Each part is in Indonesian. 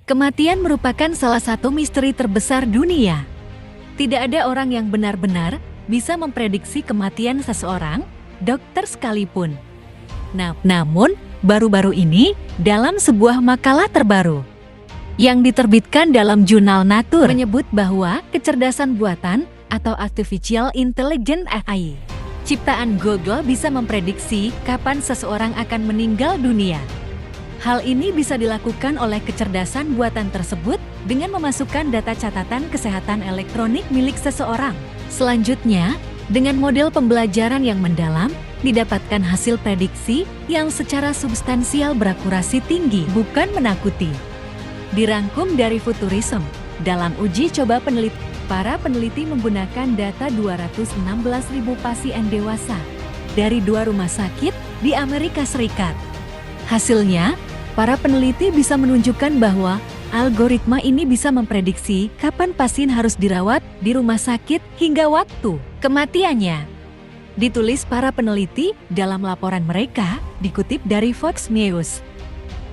Kematian merupakan salah satu misteri terbesar dunia. Tidak ada orang yang benar-benar bisa memprediksi kematian seseorang, dokter sekalipun. Namun, baru-baru ini, dalam sebuah makalah terbaru yang diterbitkan dalam jurnal Nature menyebut bahwa kecerdasan buatan atau Artificial Intelligence AI ciptaan Google bisa memprediksi kapan seseorang akan meninggal dunia. Hal ini bisa dilakukan oleh kecerdasan buatan tersebut dengan memasukkan data catatan kesehatan elektronik milik seseorang. Selanjutnya, dengan model pembelajaran yang mendalam, didapatkan hasil prediksi yang secara substansial berakurasi tinggi, bukan menakuti. Dirangkum dari Futurism, dalam uji coba para peneliti menggunakan data 216.000 pasien dewasa dari 2 rumah sakit di Amerika Serikat. Hasilnya, para peneliti bisa menunjukkan bahwa algoritma ini bisa memprediksi kapan pasien harus dirawat di rumah sakit hingga waktu kematiannya. Ditulis para peneliti dalam laporan mereka, dikutip dari Fox News.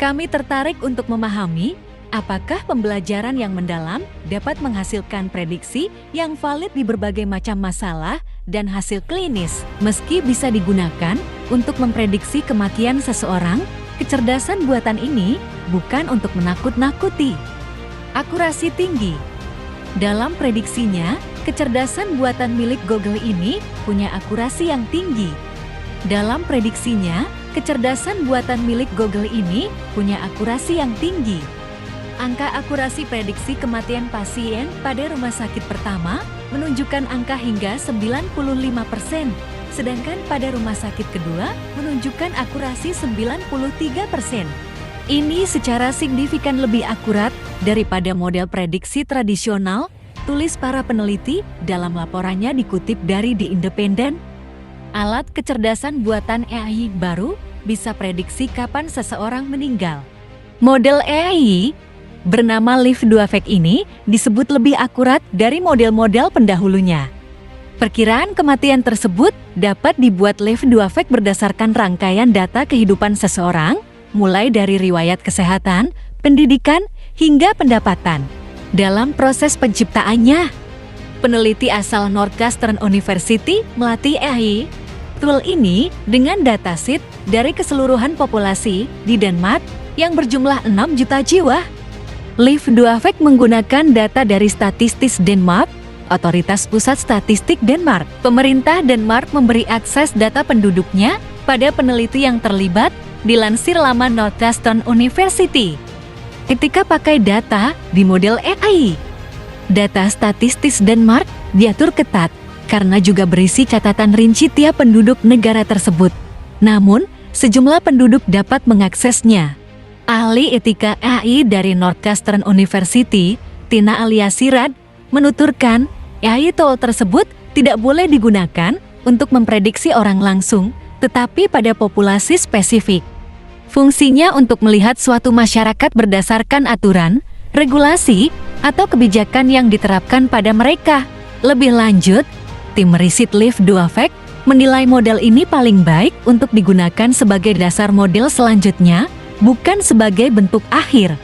Kami tertarik untuk memahami apakah pembelajaran yang mendalam dapat menghasilkan prediksi yang valid di berbagai macam masalah dan hasil klinis. Meski bisa digunakan untuk memprediksi kematian seseorang, kecerdasan buatan ini bukan untuk menakut-nakuti. Akurasi tinggi. Dalam prediksinya, kecerdasan buatan milik Google ini punya akurasi yang tinggi. Dalam prediksinya, kecerdasan buatan milik Google ini punya akurasi yang tinggi. Angka akurasi prediksi kematian pasien pada rumah sakit pertama menunjukkan angka hingga 95%. Sedangkan pada rumah sakit kedua menunjukkan akurasi 93%. Ini secara signifikan lebih akurat daripada model prediksi tradisional, tulis para peneliti dalam laporannya dikutip dari The Independent. Alat kecerdasan buatan AI baru bisa prediksi kapan seseorang meninggal. Model AI bernama Live2Vec ini disebut lebih akurat dari model-model pendahulunya. Perkiraan kematian tersebut dapat dibuat Live2Vec berdasarkan rangkaian data kehidupan seseorang, mulai dari riwayat kesehatan, pendidikan, hingga pendapatan. Dalam proses penciptaannya, peneliti asal Northwestern University melatih AI tool ini dengan dataset dari keseluruhan populasi di Denmark yang berjumlah 6 juta jiwa. Live2Vec menggunakan data dari Statistisk Denmark, Otoritas Pusat Statistik Denmark. Pemerintah Denmark memberi akses data penduduknya pada peneliti yang terlibat, dilansir laman Northwestern University. Ketika pakai data di model AI, data Statistik Denmark diatur ketat karena juga berisi catatan rinci tiap penduduk negara tersebut. Namun, sejumlah penduduk dapat mengaksesnya. Ahli etika AI dari Northwestern University, Tina Aliasirat, menuturkan AI tool tersebut tidak boleh digunakan untuk memprediksi orang langsung, tetapi pada populasi spesifik. Fungsinya untuk melihat suatu masyarakat berdasarkan aturan, regulasi, atau kebijakan yang diterapkan pada mereka. Lebih lanjut, tim riset Live2Vec menilai model ini paling baik untuk digunakan sebagai dasar model selanjutnya, bukan sebagai bentuk akhir.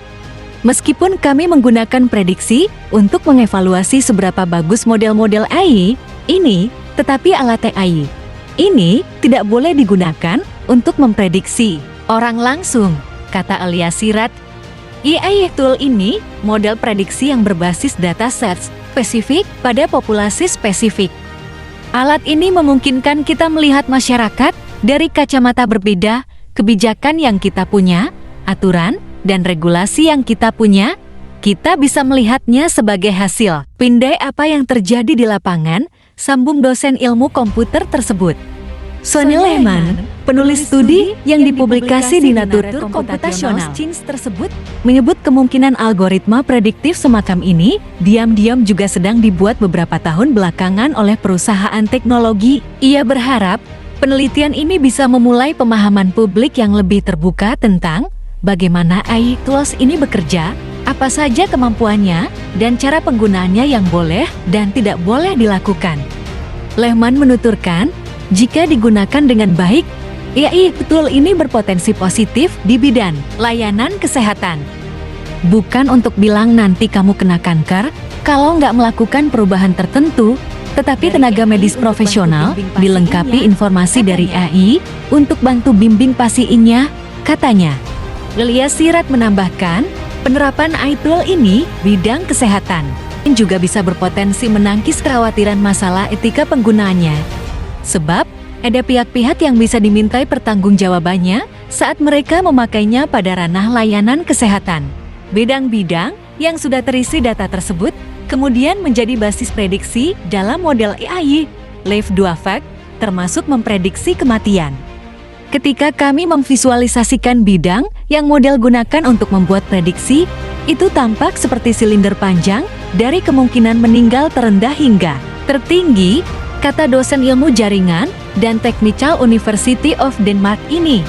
Meskipun kami menggunakan prediksi untuk mengevaluasi seberapa bagus model-model AI ini, tetapi alat AI ini tidak boleh digunakan untuk memprediksi orang langsung, kata Aliasirat. AI tool ini model prediksi yang berbasis dataset spesifik pada populasi spesifik. Alat ini memungkinkan kita melihat masyarakat dari kacamata berbeda, kebijakan yang kita punya, aturan, dan regulasi yang kita punya. Kita bisa melihatnya sebagai hasil pindai apa yang terjadi di lapangan, sambung dosen ilmu komputer tersebut. Sonny Lehman, penulis studi yang dipublikasi di Nature Computational Science tersebut, menyebut kemungkinan algoritma prediktif semacam ini diam-diam juga sedang dibuat beberapa tahun belakangan oleh perusahaan teknologi. Ia berharap penelitian ini bisa memulai pemahaman publik yang lebih terbuka tentang bagaimana AI tools ini bekerja, apa saja kemampuannya, dan cara penggunaannya yang boleh dan tidak boleh dilakukan. Lehman menuturkan, jika digunakan dengan baik, AI tool ini berpotensi positif di bidang layanan kesehatan. bukan untuk bilang nanti kamu kena kanker kalau nggak melakukan perubahan tertentu, tetapi tenaga medis profesional dilengkapi informasi dari AI untuk bantu bimbing pasiennya, katanya. Lelia Sirat menambahkan, penerapan AI-tool ini bidang kesehatan juga bisa berpotensi menangkis kekhawatiran masalah etika penggunaannya. Sebab, ada pihak-pihak yang bisa dimintai pertanggungjawabannya saat mereka memakainya pada ranah layanan kesehatan. Bidang-bidang yang sudah terisi data tersebut kemudian menjadi basis prediksi dalam model AI Live 2 Fact, termasuk memprediksi kematian. Ketika kami memvisualisasikan bidang yang model gunakan untuk membuat prediksi, itu tampak seperti silinder panjang dari kemungkinan meninggal terendah hingga tertinggi, kata dosen ilmu jaringan dan Technical University of Denmark ini.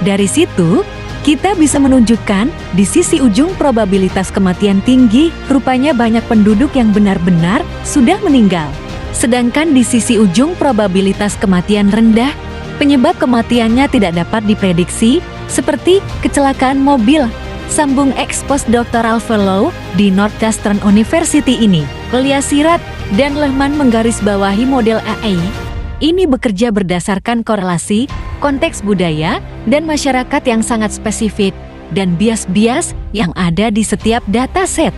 Dari situ, kita bisa menunjukkan di sisi ujung probabilitas kematian tinggi, rupanya banyak penduduk yang benar-benar sudah meninggal. Sedangkan di sisi ujung probabilitas kematian rendah, penyebab kematiannya tidak dapat diprediksi, seperti kecelakaan mobil, sambung ex-postdoctoral fellow di Northwestern University ini. Lelia Sirat dan Lehman menggarisbawahi model AI ini bekerja berdasarkan korelasi, konteks budaya, dan masyarakat yang sangat spesifik, dan bias-bias yang ada di setiap dataset.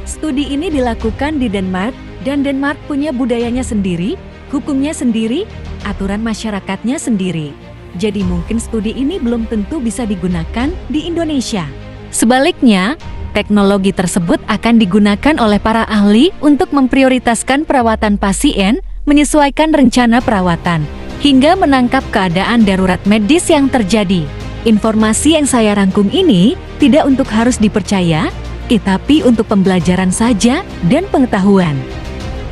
Studi ini dilakukan di Denmark, dan Denmark punya budayanya sendiri, hukumnya sendiri, aturan masyarakatnya sendiri. Jadi mungkin studi ini belum tentu bisa digunakan di Indonesia. Sebaliknya, teknologi tersebut akan digunakan oleh para ahli untuk memprioritaskan perawatan pasien, menyesuaikan rencana perawatan, hingga menangkap keadaan darurat medis yang terjadi. Informasi yang saya rangkum ini tidak untuk harus dipercaya, tetapi untuk pembelajaran saja dan pengetahuan.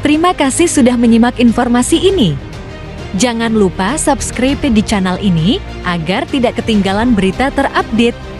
Terima kasih sudah menyimak informasi ini. Jangan lupa subscribe di channel ini agar tidak ketinggalan berita terupdate